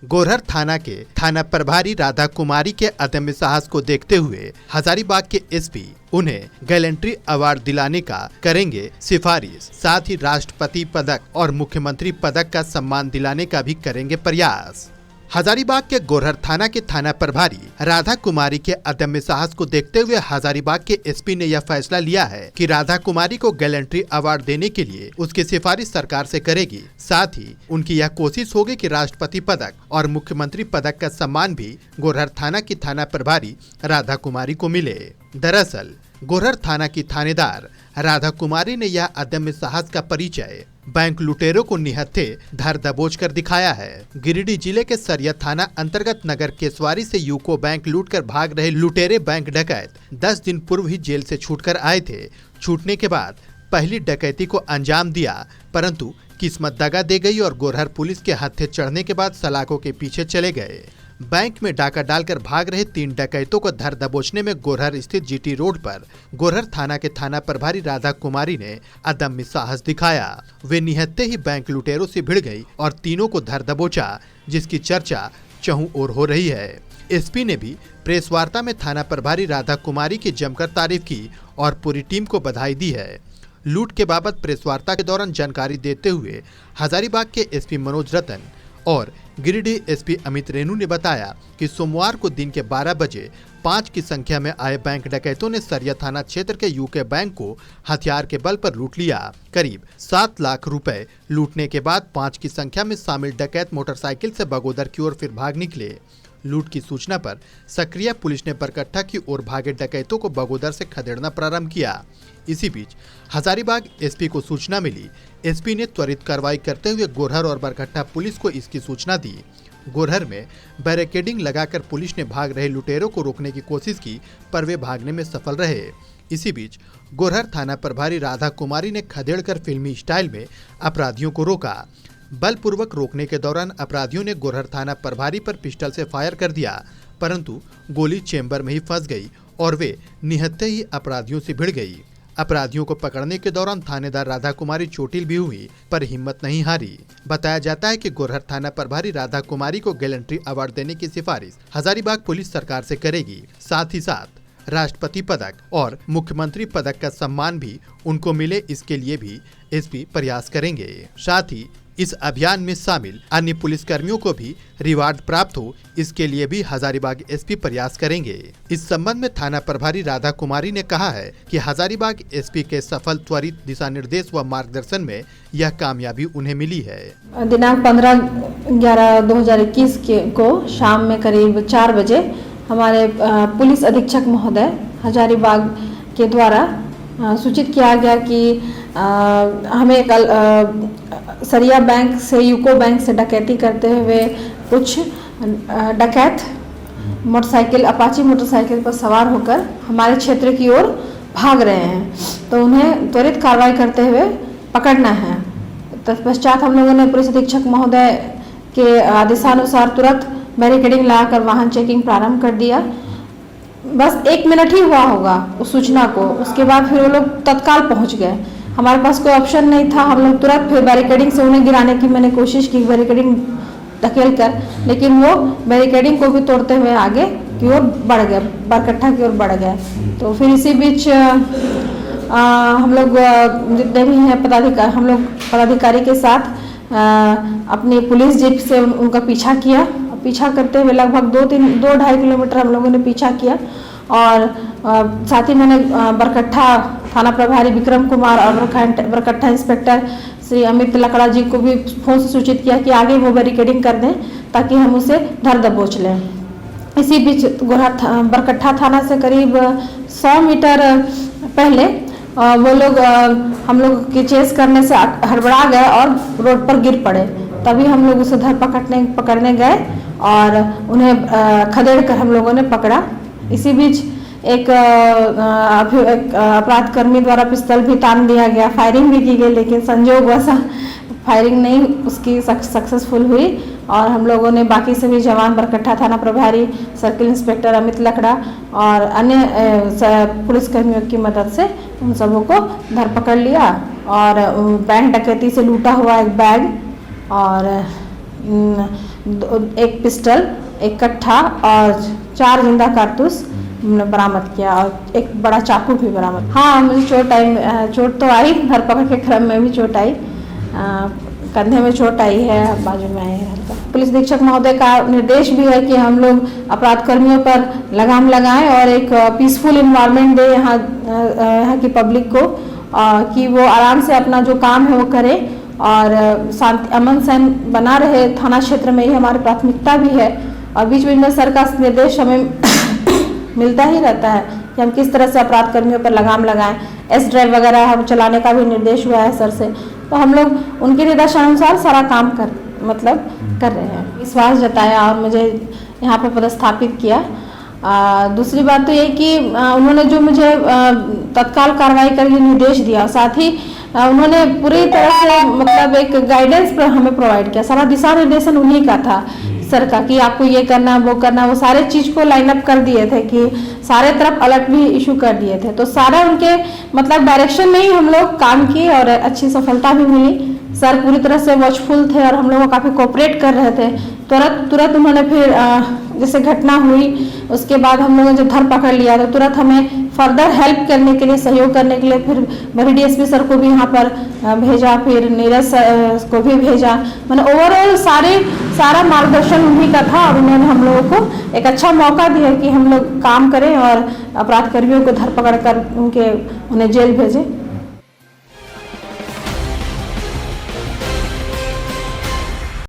गोरहर थाना के थाना प्रभारी राधा कुमारी के अदम्य साहस को देखते हुए हजारीबाग के एसपी उन्हें गैलेंट्री अवार्ड दिलाने का करेंगे सिफारिश। साथ ही राष्ट्रपति पदक और मुख्यमंत्री पदक का सम्मान दिलाने का भी करेंगे प्रयास। हजारीबाग के गोरहर थाना के थाना प्रभारी राधा कुमारी के अदम्य साहस को देखते हुए हजारीबाग के एसपी ने यह फैसला लिया है कि राधा कुमारी को गैलेंट्री अवार्ड देने के लिए उसकी सिफारिश सरकार से करेगी। साथ ही उनकी यह कोशिश होगी कि राष्ट्रपति पदक और मुख्यमंत्री पदक का सम्मान भी गोरहर थाना की थाना प्रभारी राधा कुमारी को मिले। दरअसल गोरहर थाना की थानेदार राधा कुमारी ने यह अदम्य साहस का परिचय बैंक लुटेरों को निहत्थे धर दबोच कर दिखाया है। गिरिडीह जिले के सरिया थाना अंतर्गत नगर केसवारी से यूको बैंक लूटकर भाग रहे लुटेरे बैंक डकैत 10 दिन पूर्व ही जेल से छूटकर आए थे। छूटने के बाद पहली डकैती को अंजाम दिया, परंतु किस्मत दगा दे गई और गोरहर पुलिस के हत्थे चढ़ने के बाद सलाखों के पीछे चले गए। बैंक में डाका डालकर भाग रहे 3 डकैतों को धर दबोचने में गोरहर स्थित जीटी रोड पर गोरहर थाना के थाना प्रभारी राधा कुमारी ने अदम्य साहस दिखाया। वे निहत्थे ही बैंक लुटेरों से भिड़ गई और तीनों को धर दबोचा, जिसकी चर्चा चहुं ओर हो रही है। एसपी ने भी प्रेस वार्ता में थाना प्रभारी राधा कुमारी की जमकर तारीफ की और पूरी टीम को बधाई दी है। लूट के बाबत प्रेस वार्ता के दौरान जानकारी देते हुए हजारीबाग के एसपी मनोज रतन और गिरिडीह एसपी अमित रेणु ने बताया कि सोमवार को दिन के 12 बजे 5 की संख्या में आए बैंक डकैतों ने सरिया थाना क्षेत्र के यूके बैंक को हथियार के बल पर लूट लिया। करीब 7 लाख रुपए लूटने के बाद 5 की संख्या में शामिल डकैत मोटरसाइकिल से बगोदर की ओर फिर भाग निकले। लूट की सूचना पर सक्रिय पुलिस ने बरकट्ठा की ओर भागे डकैतों को बगोदर से खदेड़ना प्रारंभ किया। इसी बीच हजारीबाग एसपी को सूचना मिली। एसपी ने त्वरित कार्रवाई करते हुए गोरहर और बरकट्ठा पुलिस को इसकी सूचना दी। गोरहर में बैरिकेडिंग लगाकर पुलिस ने भाग रहे लुटेरों को रोकने की कोशिश की, पर वे भागने में सफल रहे। इसी बीच गोरहर थाना प्रभारी राधा कुमारी ने खदेड़कर फिल्मी स्टाइल में अपराधियों को रोका। बलपूर्वक रोकने के दौरान अपराधियों ने गोरहर थाना प्रभारी पर पिस्टल से फायर कर दिया, परंतु गोली चेंबर में ही फंस गई और वे निहत्थे ही अपराधियों से भिड़ गई। अपराधियों को पकड़ने के दौरान थानेदार राधा कुमारी चोटिल भी हुई, पर हिम्मत नहीं हारी। बताया जाता है कि गोरहर थाना प्रभारी राधा कुमारी को गैलेंट्री अवार्ड देने की सिफारिश हजारीबाग पुलिस सरकार से करेगी। साथ ही साथ राष्ट्रपति पदक और मुख्यमंत्री पदक का सम्मान भी उनको मिले, इसके लिए भी एसपी प्रयास करेंगे। साथ ही इस अभियान में शामिल अन्य पुलिसकर्मियों को भी रिवार्ड प्राप्त हो, इसके लिए भी हजारीबाग एसपी प्रयास करेंगे। इस संबंध में थाना प्रभारी राधा कुमारी ने कहा है कि हजारीबाग एसपी के सफल त्वरित दिशा निर्देश व मार्गदर्शन में यह कामयाबी उन्हें मिली है। दिनांक 15/11/2021 को शाम में करीब 4 बजे हमारे पुलिस अधीक्षक महोदय हजारीबाग के द्वारा सूचित किया गया कि हमें कल सरिया बैंक से यूको बैंक से डकैती करते हुए कुछ डकैत मोटरसाइकिल अपाची मोटरसाइकिल पर सवार होकर हमारे क्षेत्र की ओर भाग रहे हैं, तो उन्हें त्वरित कार्रवाई करते हुए पकड़ना है। तत्पश्चात हम लोगों ने पुलिस अधीक्षक महोदय के आदेशानुसार तुरंत बैरिकेडिंग लगाकर वाहन चेकिंग प्रारंभ कर दिया। बस 1 मिनट ही हुआ होगा उस सूचना को, उसके बाद फिर वो लोग तत्काल पहुंच गए। हमारे पास कोई ऑप्शन नहीं था, हम लोग तुरंत फिर बैरिकेडिंग से उन्हें गिराने की मैंने कोशिश की, बैरिकेडिंग धकेल कर, लेकिन वो बैरिकेडिंग को भी तोड़ते हुए आगे की ओर बढ़ गए, बरकट्ठा की ओर बढ़ गए। तो फिर इसी बीच हम लोग जितने भी हैं पदाधिकारी, हम लोग पदाधिकारी के साथ अपनी पुलिस जीप से उनका पीछा किया। पीछा करते हुए लगभग 2-2.5 किलोमीटर हम लोगों ने पीछा किया और साथ ही मैंने बरकट्ठा थाना प्रभारी विक्रम कुमार और बरकट्ठा इंस्पेक्टर श्री अमित लकड़ा जी को भी फोन से सूचित किया कि आगे वो बैरिकेडिंग कर दें ताकि हम उसे धर दबोच लें। इसी बीच बरकट्ठा थाना से करीब 100 मीटर पहले वो लोग हम लोग के चेस करने से हड़बड़ा गए और रोड पर गिर पड़े। तभी हम लोग उसे पकड़ने गए और उन्हें खदेड़ कर हम लोगों ने पकड़ा। इसी बीच एक अपराध कर्मी द्वारा पिस्तौल भी तान दिया गया, फायरिंग भी की गई, लेकिन संजोग वैसा फायरिंग नहीं उसकी सक्सेसफुल हुई और हम लोगों ने बाकी सभी जवान बरकट्ठा थाना प्रभारी सर्किल इंस्पेक्टर अमित लकड़ा और अन्य पुलिसकर्मियों की मदद से उन सबों को धरपकड़ लिया और बैंक डकैती से लूटा हुआ एक बैग और एक पिस्टल, एक कट्टा और 4 जिंदा कारतूस हमने बरामद किया और एक बड़ा चाकू भी बरामद। हाँ, मुझे चोट तो आई, धरपकड़ के क्रम में भी चोट आई, कंधे में चोट आई है, बाजू में आई है हल्का। पुलिस अधीक्षक महोदय का निर्देश भी है कि हम लोग अपराध कर्मियों पर लगाम लगाएं और एक पीसफुल इन्वायरमेंट दे यहाँ की पब्लिक को, कि वो आराम से अपना जो काम है वो करें और शांति अमन सहन बना रहे। थाना क्षेत्र में ही हमारी प्राथमिकता भी है और बीच बीच में सर का निर्देश हमें मिलता ही रहता है कि हम किस तरह से अपराध कर्मियों पर लगाम लगाएं। एस ड्राइव वगैरह हम चलाने का भी निर्देश हुआ है सर से, तो हम लोग उनके निर्देशानुसार सारा काम कर रहे हैं। विश्वास जताया और मुझे यहाँ पर पदस्थापित किया। दूसरी बात तो ये कि उन्होंने जो मुझे तत्काल कार्रवाई करने निर्देश दिया, साथ ही उन्होंने पूरी तरह से मतलब एक गाइडेंस हमें प्रोवाइड किया। सारा दिशा निर्देशन उन्हीं का था सर का कि आपको ये करना वो करना, वो सारे चीज़ को लाइन अप कर दिए थे कि सारे तरफ अलर्ट भी इशू कर दिए थे। तो सारा उनके मतलब डायरेक्शन में ही हम लोग काम किए और अच्छी सफलता भी मिली। सर पूरी तरह से वॉचफुल थे और हम लोगों को काफ़ी कोऑपरेट कर रहे थे। तुरंत उन्होंने फिर जैसे घटना हुई उसके बाद हम लोगों ने जब धर पकड़ लिया तो तुरंत हमें फर्दर हेल्प करने के लिए, सहयोग करने के लिए फिर बड़ी डीएसपी सर को भी यहाँ पर भेजा, फिर नीरज सर को भी भेजा। मैंने ओवरऑल सारा मार्गदर्शन उन्हीं का था और उन्होंने हम लोगों को एक अच्छा मौका दिया कि हम लोग काम करें और अपराध कर्मियों को धर पकड़ कर उन्हें जेल भेजें।